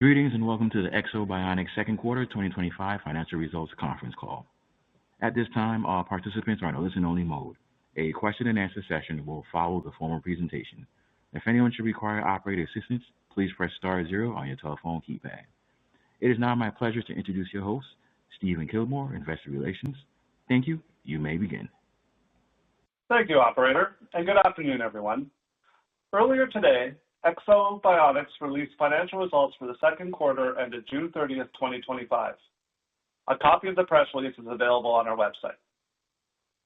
Greetings and welcome to the Ekso Bionics second quarter 2025 financial results conference call. At this time, all participants are in a listen-only mode. A question-and-answer session will follow the formal presentation. If anyone should require operator assistance, please press star zero on your telephone keypad. It is now my pleasure to introduce your host, Stephen Kilmore, Investor Relations. Thank you. You may begin. Thank you, Operator, and good afternoon, everyone. Earlier today, Ekso Bionics released financial results for the second quarter ended June 30th, 2025. A copy of the press release is available on our website.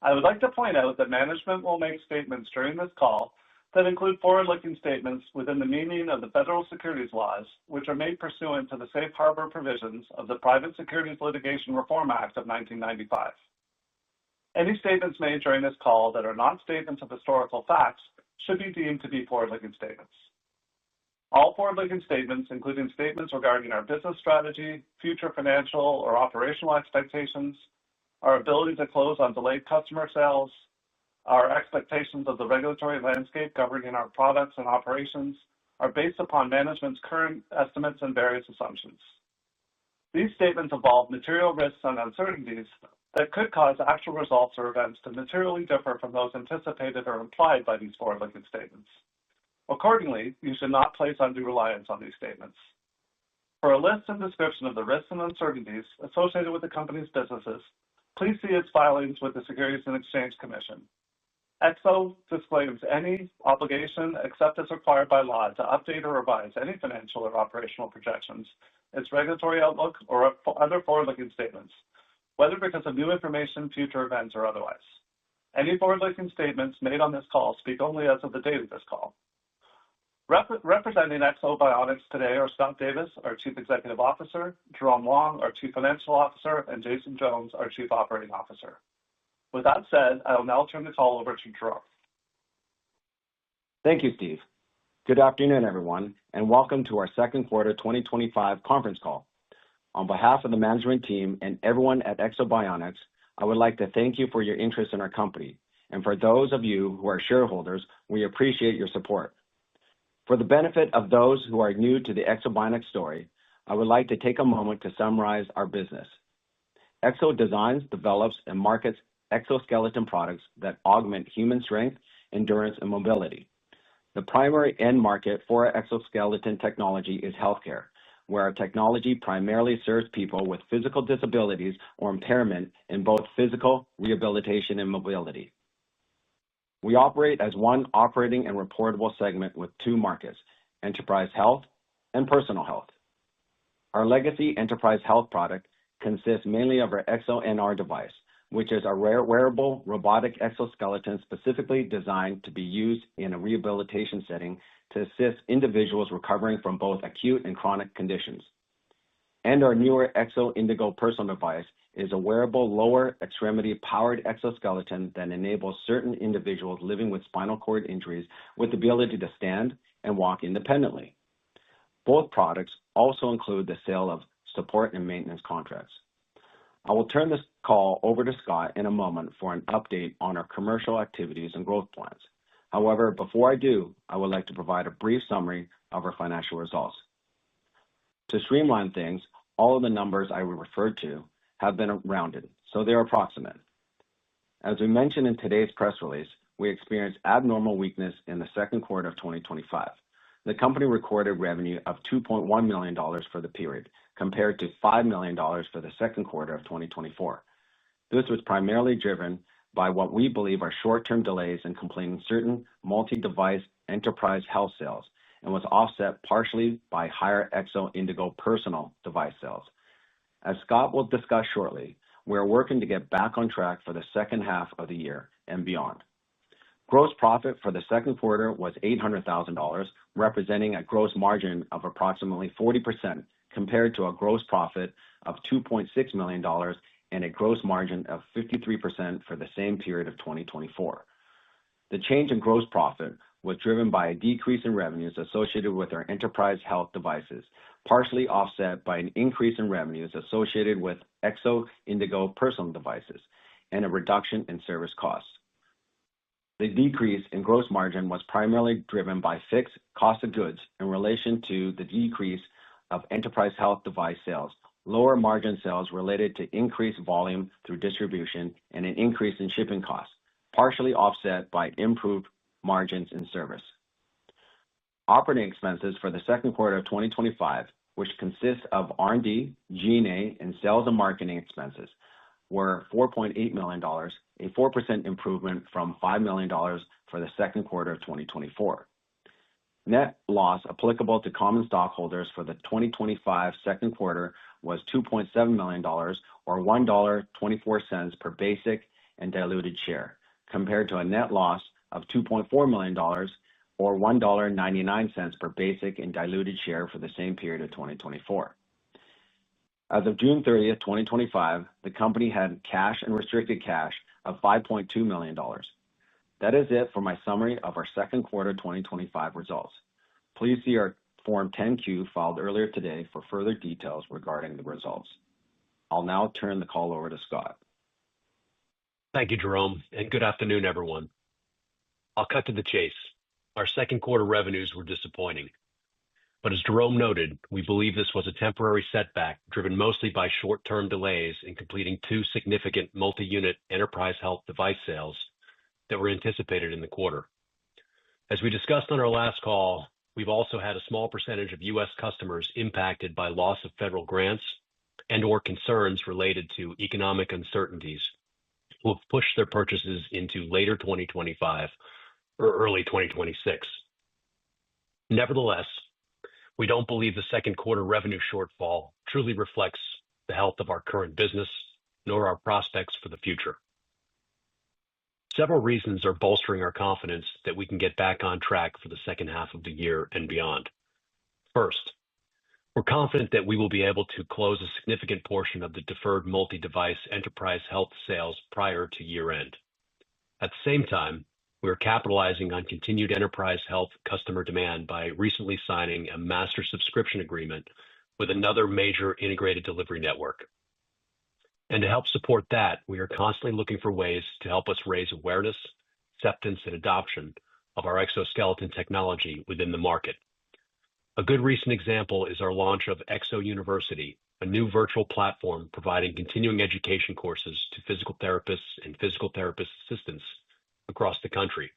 I would like to point out that management will make statements during this call that include forward-looking statements within the meaning of the federal securities laws, which are made pursuant to the safe harbor provisions of the Private Securities Litigation Reform Act of 1995. Any statements made during this call that are not statements of historical facts should be deemed to be forward-looking statements. All forward-looking statements, including statements regarding our business strategy, future financial or operational expectations, our ability to close on delayed customer sales, our expectations of the regulatory landscape governing our products and operations, are based upon management's current estimates and various assumptions. These statements involve material risks and uncertainties that could cause actual results or events to materially differ from those anticipated or implied by these forward-looking statements. Accordingly, you should not place undue reliance on these statements. For a list and description of the risks and uncertainties associated with the company's businesses, please see its filings with the Securities and Exchange Commission. Ekso disclaims any obligation, except as required by law, to update or revise any financial or operational projections, its regulatory outlook, or other forward-looking statements, whether because of new information, future events, or otherwise. Any forward-looking statements made on this call speak only as of the date of this call. Representing Ekso Bionics today are Scott Davis, our Chief Executive Officer, Jerome Wong, our Chief Financial Officer, and Jason Jones, our Chief Operating Officer. With that said, I will now turn the call over to Jerome. Thank you, Steve. Good afternoon, everyone, and welcome to our second quarter 2025 conference call. On behalf of the management team and everyone at Ekso Bionics, I would like to thank you for your interest in our company. And for those of you who are shareholders, we appreciate your support. For the benefit of those who are new to the Ekso Bionics story, I would like to take a moment to summarize our business. Ekso designs, develops, and markets exoskeleton products that augment human strength, endurance, and mobility. The primary end market for our exoskeleton technology is healthcare, where our technology primarily serves people with physical disabilities or impairment in both physical rehabilitation and mobility. We operate as one operating and reportable segment with two markets: enterprise health and personal health. Our legacy enterprise health product consists mainly of our EksoNR device, which is a wearable robotic exoskeleton specifically designed to be used in a rehabilitation setting to assist individuals recovering from both acute and chronic conditions. And our newer Ekso Indego personal device is a wearable lower extremity powered exoskeleton that enables certain individuals living with spinal cord injuries with the ability to stand and walk independently. Both products also include the sale of support and maintenance contracts. I will turn this call over to Scott in a moment for an update on our commercial activities and growth plans. However, before I do, I would like to provide a brief summary of our financial results. To streamline things, all of the numbers I will refer to have been rounded, so they're approximate. As we mentioned in today's press release, we experienced abnormal weakness in the second quarter of 2025. The company recorded revenue of $2.1 million for the period, compared to $5 million for the second quarter of 2024. This was primarily driven by what we believe are short-term delays in completing certain multi-device enterprise health sales, and was offset partially by higher Ekso Indego personal device sales. As Scott will discuss shortly, we are working to get back on track for the second half of the year and beyond. Gross profit for the second quarter was $800,000, representing a gross margin of approximately 40%, compared to a gross profit of $2.6 million and a gross margin of 53% for the same period of 2024. The change in gross profit was driven by a decrease in revenues associated with our enterprise health devices, partially offset by an increase in revenues associated with Ekso Indego personal devices, and a reduction in service costs. The decrease in gross margin was primarily driven by fixed cost of goods in relation to the decrease of enterprise health device sales, lower margin sales related to increased volume through distribution, and an increase in shipping costs, partially offset by improved margins in service. Operating expenses for the second quarter of 2025, which consists of R&D, G&A, and sales and marketing expenses, were $4.8 million, a 4% improvement from $5 million for the second quarter of 2024. Net loss applicable to common stockholders for the 2025 second quarter was $2.7 million, or $1.24 per basic and diluted share, compared to a net loss of $2.4 million, or $1.99 per basic and diluted share for the same period of 2024. As of June 30, 2025, the company had cash and restricted cash of $5.2 million. That is it for my summary of our second quarter 2025 results. Please see our Form 10-Q filed earlier today for further details regarding the results. I'll now turn the call over to Scott. Thank you, Jerome, and good afternoon, everyone. I'll cut to the chase. Our second quarter revenues were disappointing. As Jerome noted, we believe this was a temporary setback driven mostly by short-term delays in completing two significant multi-unit enterprise health device sales that were anticipated in the quarter. As we discussed on our last call, we've also had a small percentage of U.S. customers impacted by loss of federal grants and/or concerns related to economic uncertainties who have pushed their purchases into later 2025 or early 2026. Nevertheless, we don't believe the second quarter revenue shortfall truly reflects the health of our current business, nor our prospects for the future. Several reasons are bolstering our confidence that we can get back on track for the second half of the year and beyond. First, we're confident that we will be able to close a significant portion of the deferred multi-device enterprise health sales prior to year-end. At the same time, we are capitalizing on continued enterprise health customer demand by recently signing a master subscription agreement with another major integrated delivery network. To help support that, we are constantly looking for ways to help us raise awareness, acceptance, and adoption of our exoskeleton technology within the market. A good recent example is our launch of Ekso University, a new virtual platform providing continuing education courses to physical therapists and physical therapist assistants across the country.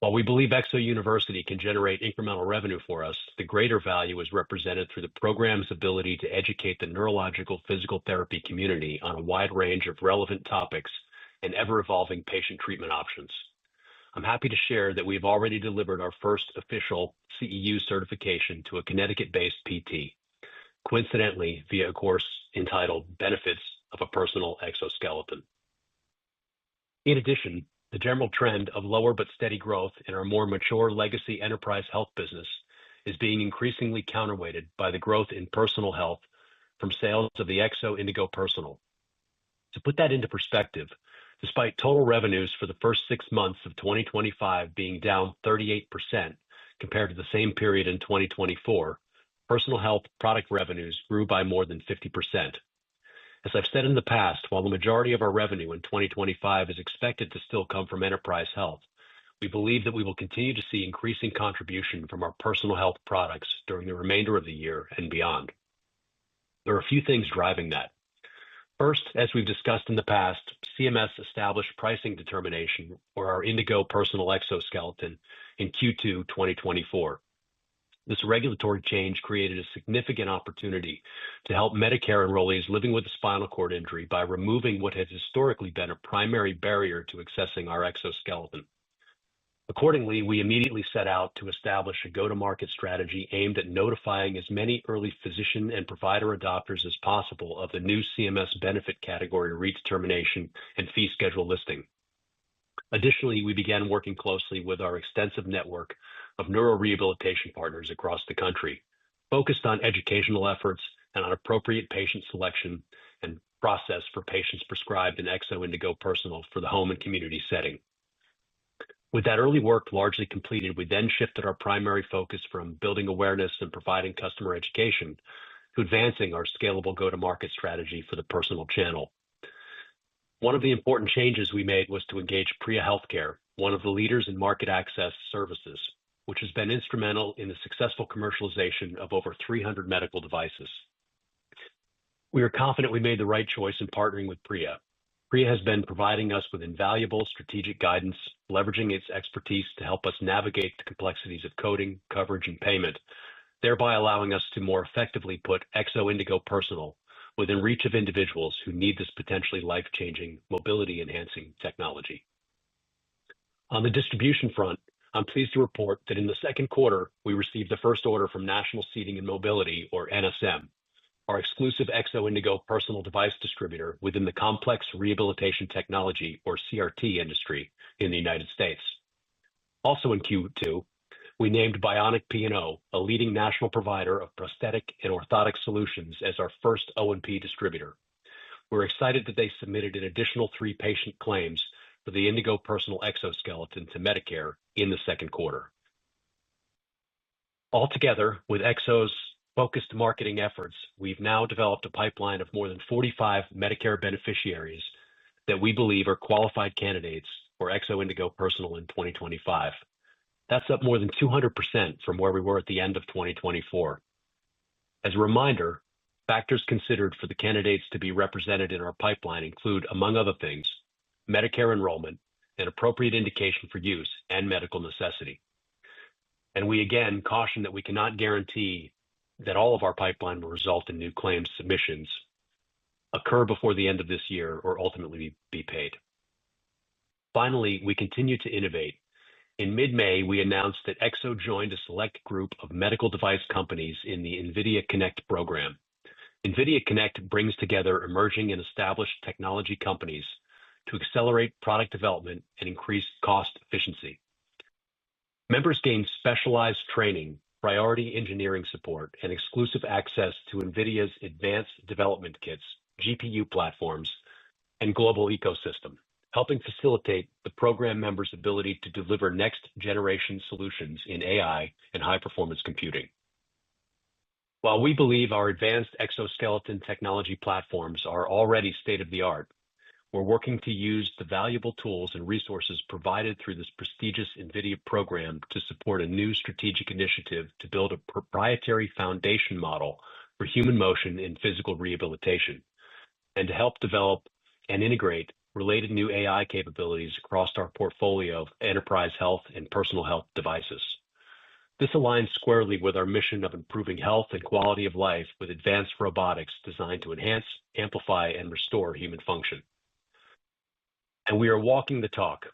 While we believe Ekso University can generate incremental revenue for us, the greater value is represented through the program's ability to educate the neurological physical therapy community on a wide range of relevant topics and ever-evolving patient treatment options. I'm happy to share that we've already delivered our first official CEU certification to a Connecticut-based PT, coincidentally via a course entitled Benefits of a Personal Exoskeleton. In addition, the general trend of lower but steady growth in our more mature legacy enterprise health business is being increasingly counterweighted by the growth in personal health from sales of the Ekso Indego Personal. To put that into perspective, despite total revenues for the first 6 months of 2025 being down 38% compared to the same period in 2024, personal health product revenues grew by more than 50%. As I've said in the past, while the majority of our revenue in 2025 is expected to still come from enterprise health, we believe that we will continue to see increasing contribution from our personal health products during the remainder of the year and beyond. There are a few things driving that. First, as we've discussed in the past, CMS established pricing determination for our Indego Personal Exoskeleton in Q2 2024. This regulatory change created a significant opportunity to help Medicare enrollees living with a spinal cord injury by removing what has historically been a primary barrier to accessing our exoskeleton. Accordingly, we immediately set out to establish a go-to-market strategy aimed at notifying as many early physician and provider adopters as possible of the new CMS benefit category redetermination and fee schedule listing. Additionally, we began working closely with our extensive network of neurorehabilitation partners across the country, focused on educational efforts and on appropriate patient selection and process for patients prescribed an Ekso Indego Personal for the home and community setting. With that early work largely completed, we then shifted our primary focus from building awareness and providing customer education to advancing our scalable go-to-market strategy for the personal channel. One of the important changes we made was to engage Priya Healthcare, one of the leaders in market access services, which has been instrumental in the successful commercialization of over 300 medical devices. We are confident we made the right choice in partnering with Priya. Priya has been providing us with invaluable strategic guidance, leveraging its expertise to help us navigate the complexities of coding, coverage, and payment, thereby allowing us to more effectively put Ekso Indego Personal within reach of individuals who need this potentially life-changing, mobility-enhancing technology. On the distribution front, I'm pleased to report that in the second quarter, we received the first order from National Seating and Mobility, or NSM, our exclusive Ekso Indego Personal device distributor within the complex rehabilitation technology, or CRT industry in the United States. Also in Q2, we named Bionic P&O, a leading national provider of prosthetic and orthotic solutions, as our first O&P distributor. We're excited that they submitted an additional 3 patient claims for the Indego Personal exoskeleton to Medicare in the second quarter. Altogether, with Ekso's focused marketing efforts, we've now developed a pipeline of more than 45 Medicare beneficiaries that we believe are qualified candidates for Ekso Indego Personal in 2025. That's up more than 200% from where we were at the end of 2024. As a reminder, factors considered for the candidates to be represented in our pipeline include, among other things, Medicare enrollment, an appropriate indication for use, and medical necessity. And we again caution that we cannot guarantee that all of our pipeline will result in new claims submissions, occur before the end of this year, or ultimately be paid. Finally, we continue to innovate. In mid-May, we announced that Ekso joined a select group of medical device companies in the NVIDIA Connect program. NVIDIA Connect brings together emerging and established technology companies to accelerate product development and increase cost efficiency. Members gain specialized training, priority engineering support, and exclusive access to NVIDIA's advanced development kits, GPU platforms, and global ecosystem, helping facilitate the program members' ability to deliver next-generation solutions in AI and high-performance computing. While we believe our advanced exoskeleton technology platforms are already state-of-the-art, we're working to use the valuable tools and resources provided through this prestigious NVIDIA program to support a new strategic initiative to build a proprietary foundation model for human motion in physical rehabilitation, and to help develop and integrate related new AI capabilities across our portfolio of enterprise health and personal health devices. This aligns squarely with our mission of improving health and quality of life with advanced robotics designed to enhance, amplify, and restore human function. And we are walking the talk.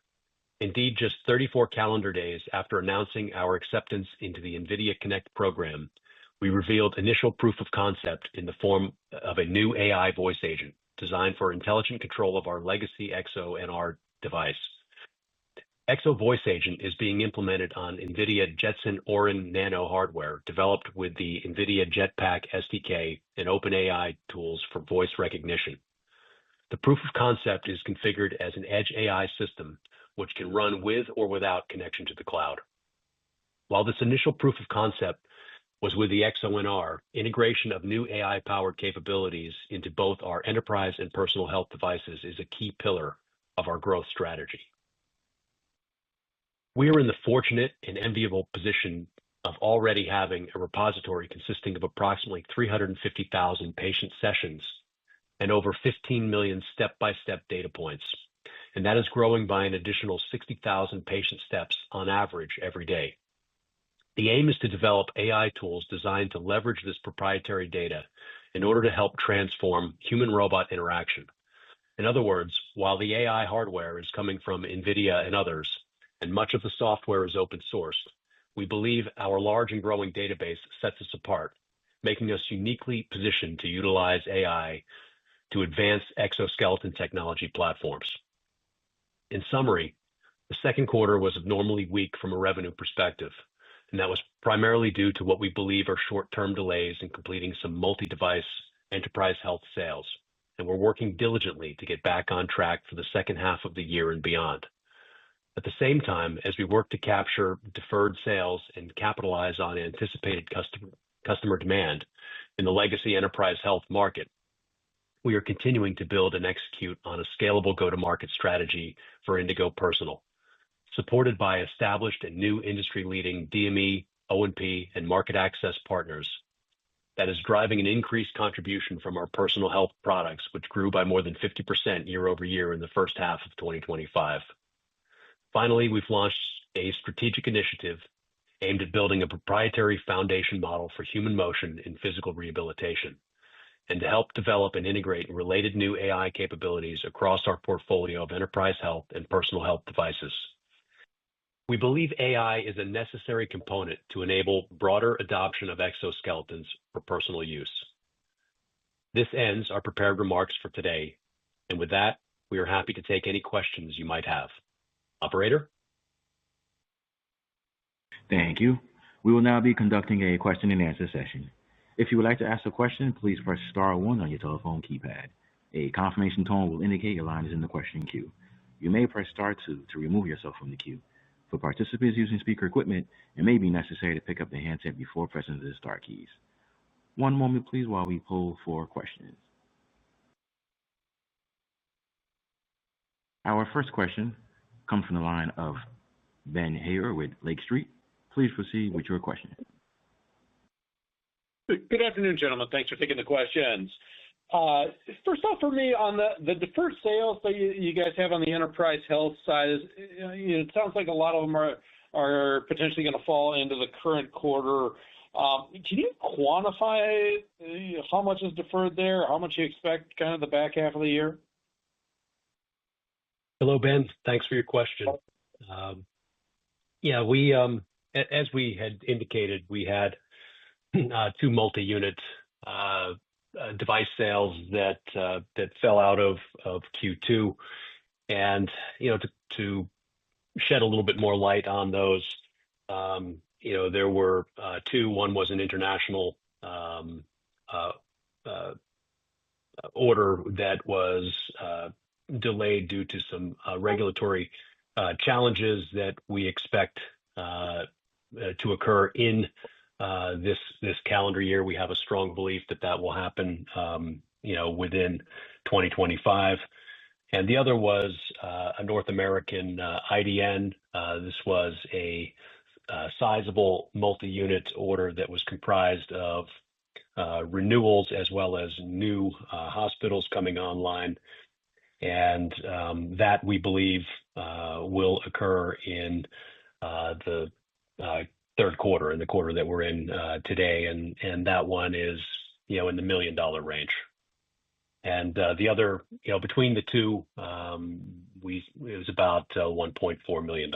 Indeed, just 34 calendar days after announcing our acceptance into the NVIDIA Connect program, we revealed initial proof of concept in the form of a new AI voice agent designed for intelligent control of our legacy Ekso NR device. Ekso Voice Agent is being implemented on NVIDIA Jetson Orin Nano hardware developed with the NVIDIA Jetpack SDK and OpenAI tools for voice recognition. The proof of concept is configured as an edge AI system, which can run with or without connection to the cloud. While this initial proof of concept was with the Ekso NR, integration of new AI-powered capabilities into both our enterprise and personal health devices is a key pillar of our growth strategy. We are in the fortunate and enviable position of already having a repository consisting of approximately 350,000 patient sessions and over 15 million step-by-step data points, and that is growing by an additional 60,000 patient steps on average every day. The aim is to develop AI tools designed to leverage this proprietary data in order to help transform human-robot interaction. In other words, while the AI hardware is coming from NVIDIA and others, and much of the software is open source, we believe our large and growing database sets us apart, making us uniquely positioned to utilize AI to advance exoskeleton technology platforms. In summary, the second quarter was abnormally weak from a revenue perspective, and that was primarily due to what we believe are short-term delays in completing some multi-device enterprise health sales, and we're working diligently to get back on track for the second half of the year and beyond. At the same time, as we work to capture deferred sales and capitalize on anticipated customer demand in the legacy enterprise health market, we are continuing to build and execute on a scalable go-to-market strategy for Indego Personal. supported by established and new industry-leading DME, O&P, and market access partners that is driving an increased contribution from our personal health products, which grew by more than 50% year over year in the first half of 2025. Finally, we've launched a strategic initiative aimed at building a proprietary foundation model for human motion in physical rehabilitation and to help develop and integrate related new AI capabilities across our portfolio of enterprise health and personal health devices. We believe AI is a necessary component to enable broader adoption of exoskeletons for personal use. This ends our prepared remarks for today, and with that, we are happy to take any questions you might have. Operator? Thank you. We will now be conducting a question and answer session. If you would like to ask a question, please press star one on your telephone keypad. A confirmation tone will indicate your line is in the question queue. You may press star two to remove yourself from the queue. For participants using speaker equipment, it may be necessary to pick up the handset before pressing the star keys. One moment, please, while we poll for questions. Our first question comes from the line of Ben Hayer with Lake Street. Please proceed with your question. Good afternoon, gentlemen. Thanks for taking the questions. First off, for me, on the deferred sales that you guys have on the enterprise health side, it sounds like a lot of them are potentially going to fall into the current quarter. Can you quantify how much is deferred there, how much you expect kind of the back half of the year? Hello, Ben. Thanks for your question. As we had indicated, we had two multi-unit device sales that fell out of Q2, and to shed a little bit more light on those, there were two. One was an international order that was delayed due to some regulatory challenges that we expect to occur in this calendar year. We have a strong belief that will happen, within 2025. And the other was a North American IDN. This was a sizable multi-unit order that was comprised of renewals as well as new hospitals coming online. And that we believe will occur in the third quarter, in the quarter that we're in today. And that one is, in the $1 million range. And the other, between the two, it was about $1.4 million.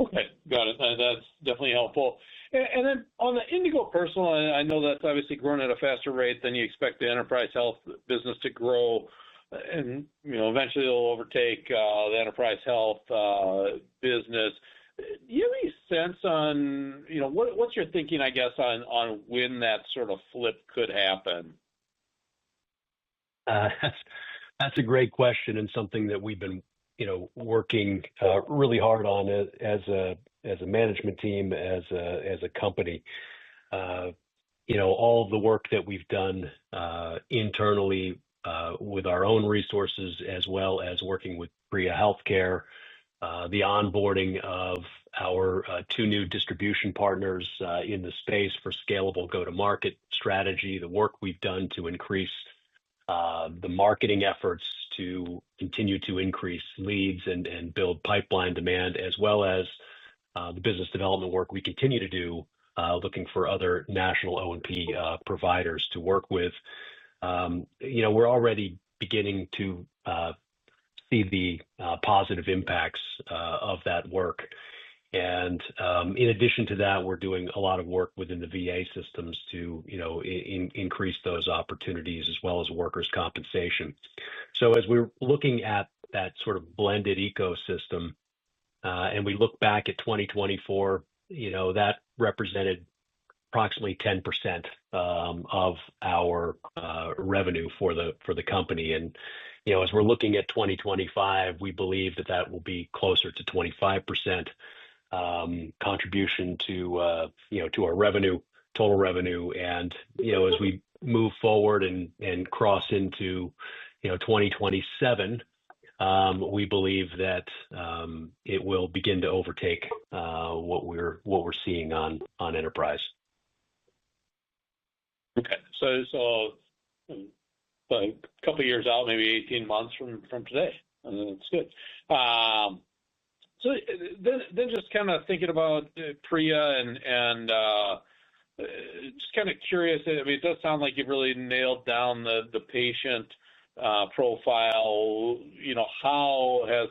Okay, got it. That's definitely helpful. And then on the Indigo Personal, I know that's obviously grown at a faster rate than you expect the enterprise health business to grow, and eventually it'll overtake the enterprise health business. Do you have any sense on what's your thinking, I guess, on when that sort of flip could happen? That's a great question, and something that we've been working really hard on as a management team, as a company. All of the work that we've done internally with our own resources, as well as working with Priya Healthcare, the onboarding of our two new distribution partners in the space for scalable go-to-market strategy, the work we've done to increase the marketing efforts to continue to increase leads and build pipeline demand, as well as the business development work we continue to do, looking for other national O&P providers to work with. We're already beginning to see the positive impacts of that work. And in addition to that, we're doing a lot of work within the VA systems to increase those opportunities, as well as workers' compensation. So as we're looking at that sort of blended ecosystem, and we look back at 2024, that represented approximately 10% of our revenue for the company. And as we're looking at 2025, we believe that will be closer to 25% contribution to our revenue, total revenue. And as we move forward and cross into 2027, we believe that it will begin to overtake what we're seeing on enterprise. Okay, so a couple of years out, maybe 18 months from today. That's good. So then just kind of thinking about Priya and just kind of curious. I mean, it does sound like you've really nailed down the patient profile. How has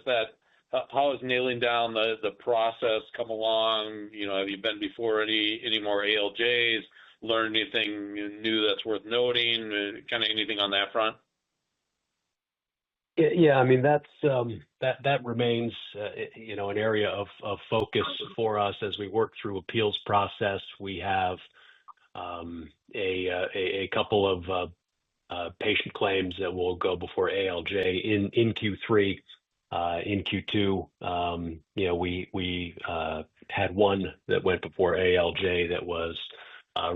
nailing down the process come along? Have you been before any more ALJs? Learned anything new that's worth noting? Kind of anything on that front? Yeah, I mean that remains an area of focus for us as we work through appeals process. We have a couple of patient claims that will go before ALJ in Q3. In Q2, we had one that went before ALJ that was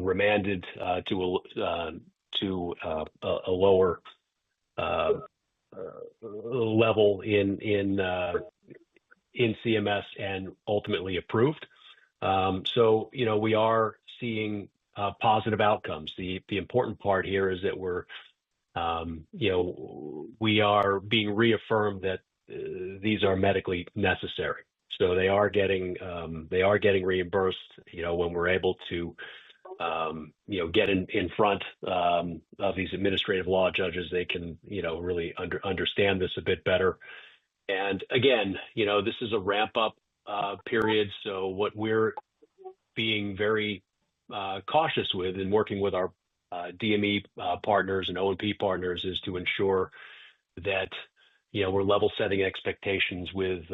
remanded to a lower level in CMS and ultimately approved. So we are seeing positive outcomes. The important part here is that we are being reaffirmed that these are medically necessary. So they are getting reimbursed. When we're able to get in front of these administrative law judges, they can really understand this a bit better. And again, this is a ramp up period. So what we're being very cautious with and working with our DME partners and O&P partners is to ensure that we're level setting expectations with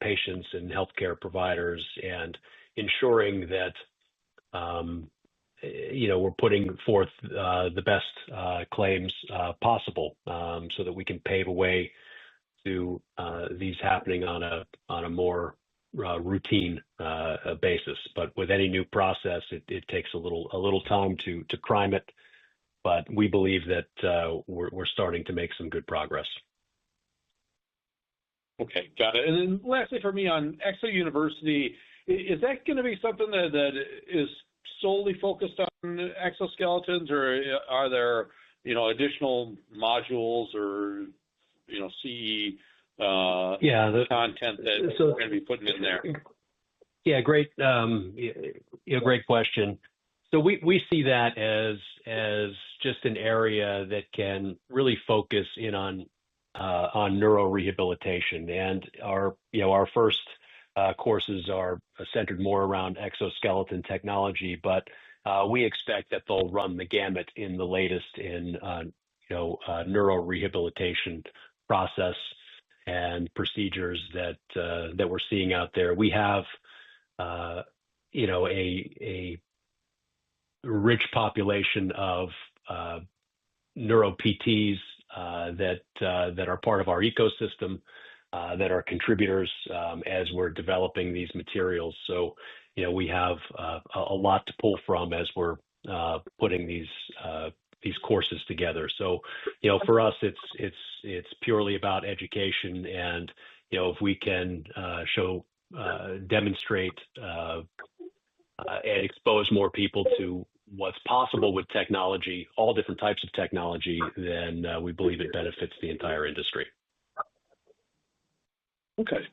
patients and healthcare providers and ensuring that we're putting forth the best claims possible so that we can pave a way to these happening on a more routine basis. But with any new process, it takes a little time to prime it. But we believe that we're starting to make some good progress. Okay, got it. And then lastly for me on Ekso University, is that going to be something that is solely focused on exoskeletons, or are there, additional modules or, CE content that we're going to be putting in there? Yeah, great question. So we see that as just an area that can really focus in on neurorehabilitation, and our first courses are centered more around exoskeleton technology, but we expect that they'll run the gamut in the latest in neurorehabilitation process and procedures that we're seeing out there. We have a rich population of neuro PTs that are part of our ecosystem, that are contributors as we're developing these materials. So we have a lot to pull from as we're putting these courses together. So for us, it's purely about education, and if we can demonstrate and expose more people to what's possible with technology, all different types of technology, then we believe it benefits the entire industry. Okay,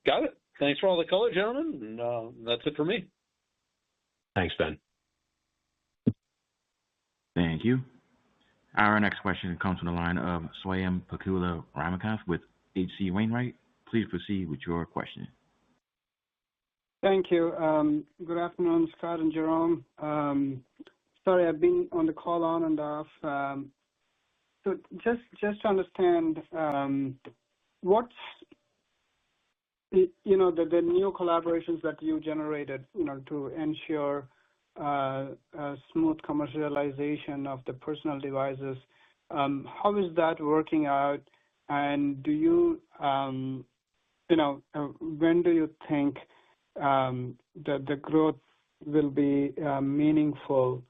got it. Thanks for all the color, gentlemen. And, that's it for me. Thanks, Ben. Thank you. Our next question comes from the line of Swayampakula Ramakanth with H.C. Wainwright. Please proceed with your question. Thank you. Good afternoon, Scott and Jerome. Sorry, I've been on the call on and off. So just to understand, what's the new collaborations that you generated, to ensure smooth commercialization of the personal devices. How is that working out? And do you, when do you think that the growth will be meaningful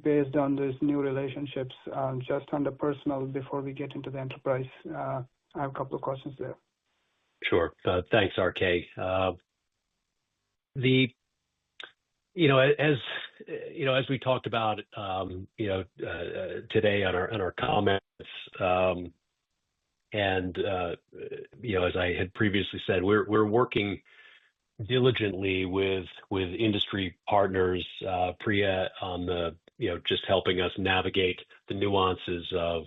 based on these new relationships, just on the personal before we get into the enterprise I have a couple of questions there. Sure. Thanks, RK. As we talked about, today on our comments, as I had previously said, we're working diligently with industry partners, Priya, on just helping us navigate the nuances of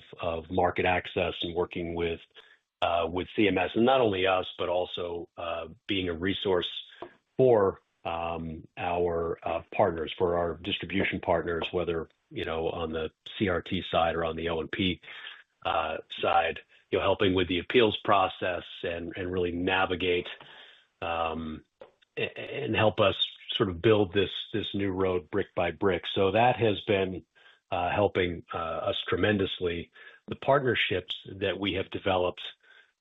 market access and working with CMS, and not only us, but also being a resource for our partners, for our distribution partners, whether on the CRT side or on the O&P side, helping with the appeals process and really navigate and help us sort of build this new road brick by brick. So that has been helping us tremendously. The partnerships that we have developed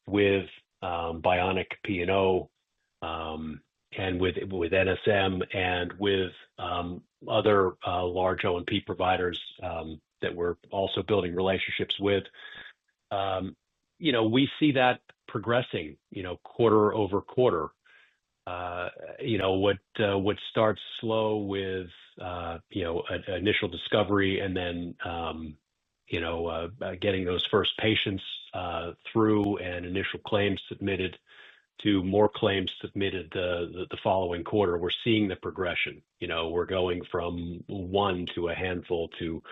with Bionic P&O and with NSM and with other large O&P providers that we're also building relationships with, we see that progressing, quarter over quarter. What starts slow with initial discovery and then getting those first patients through and initial claims submitted to more claims submitted the following quarter. We're seeing the progression. We're going from one to a handful to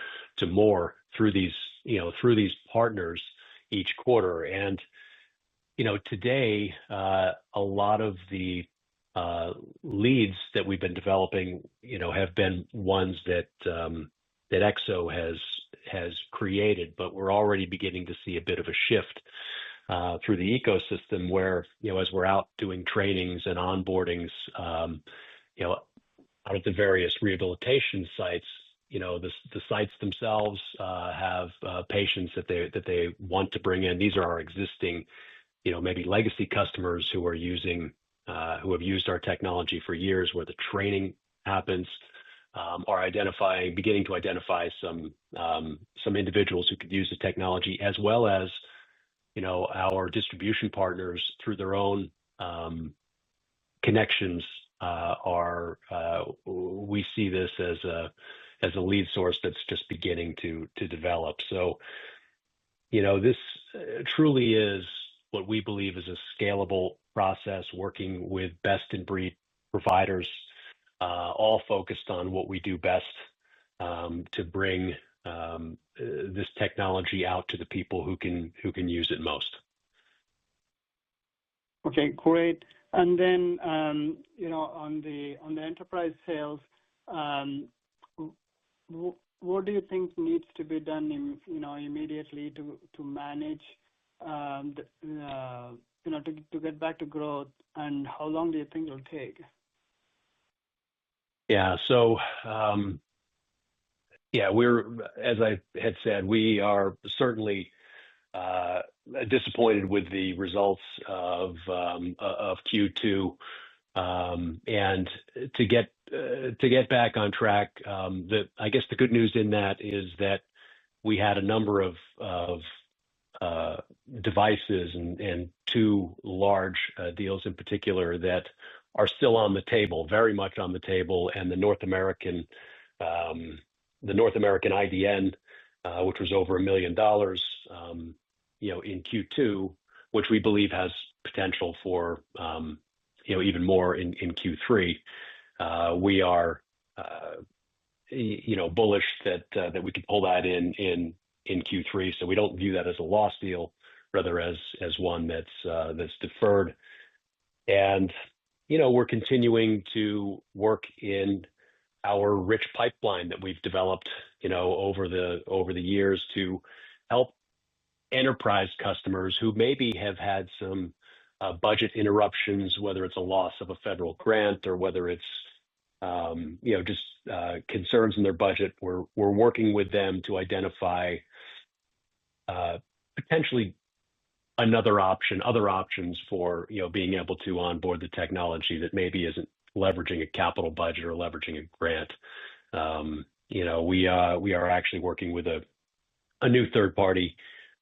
more through these partners each quarter. And today, a lot of the leads that we've been developing, have been ones that Ekso has created, but we're already beginning to see a bit of a shift through the ecosystem where, as we're out doing trainings and onboardings, out at the various rehabilitation sites, the sites themselves have patients that they want to bring in. These are our existing, maybe legacy customers who have used our technology for years, where the training happens, are beginning to identify some individuals who could use the technology, as well as our distribution partners through their own connections. We see this as a lead source that's just beginning to develop. So this truly is what we believe is a scalable process, working with best in breed providers, all focused on what we do best, to bring this technology out to the people who can use it most. Okay, great. And then on the enterprise sales, what do you think needs to be done immediately to manage to get back to growth, and how long do you think it'll take? Yeah. So, as I had said, we are certainly disappointed with the results of Q2, and to get back on track. I guess the good news in that is that we had a number of devices and two large deals in particular that are still on the table, very much on the table, and the North American IDN, which was over $1 million, in Q2, which we believe has potential for even more in Q3. We are bullish that we could pull that in Q3, so we don't view that as a lost deal, rather as one that's deferred. And we're continuing to work in our rich pipeline that we've developed over the years to help enterprise customers who maybe have had some budget interruptions, whether it's a loss of a federal grant or whether it's just concerns in their budget. We're working with them to identify potentially other options for being able to onboard the technology that maybe isn't leveraging a capital budget or leveraging a grant. We are actually working with a new third party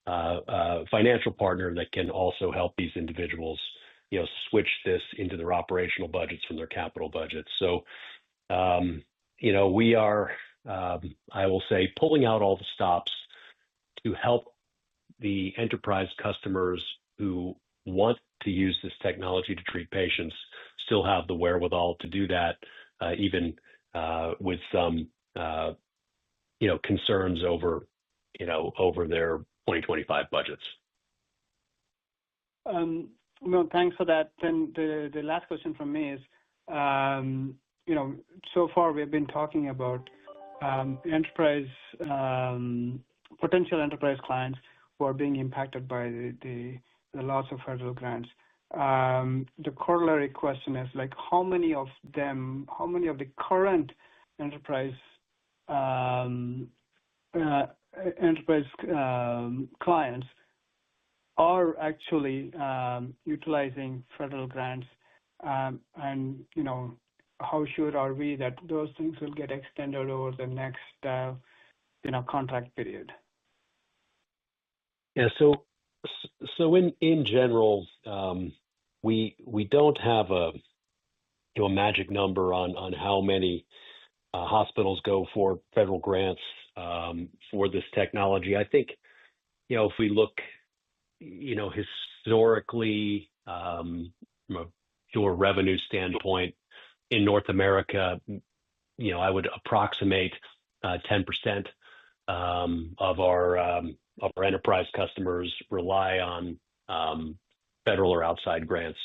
financial partner that can also help these individuals, switch this into their operational budgets from their capital budgets. So, we are, I will say, pulling out all the stops to help the enterprise customers who want to use this technology to treat patients still have the wherewithal to do that, even with some, concerns over their 2025 budgets. No, thanks for that. Then the last question from me is, so far we've been talking about enterprise, potential enterprise clients who are being impacted by the loss of federal grants. The corollary question is like, how many of the current enterprise clients are actually utilizing federal grants, and how sure are we that those things will get extended over the next contract period? Yeah. So in general, we don't have a magic number on how many hospitals go for federal grants for this technology. I think if we look historically, from a pure revenue standpoint in North America, I would approximate 10% of our enterprise customers rely on federal or outside grants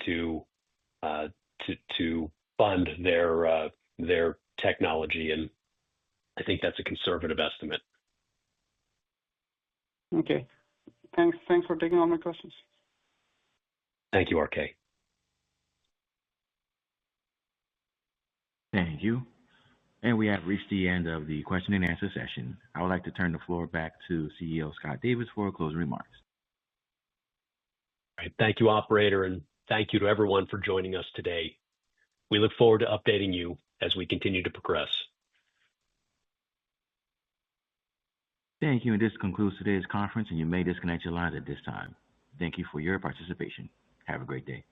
to fund their technology, and I think that's a conservative estimate. Okay. Thanks for taking all my questions. Thank you, RK. Thank you. And we have reached the end of the question and answer session. I would like to turn the floor back to CEO Scott Davis for closing remarks. All right. Thank you, operator, and thank you to everyone for joining us today. We look forward to updating you as we continue to progress. Thank you. And this concludes today's conference, and you may disconnect your lines at this time. Thank you for your participation. Have a great day.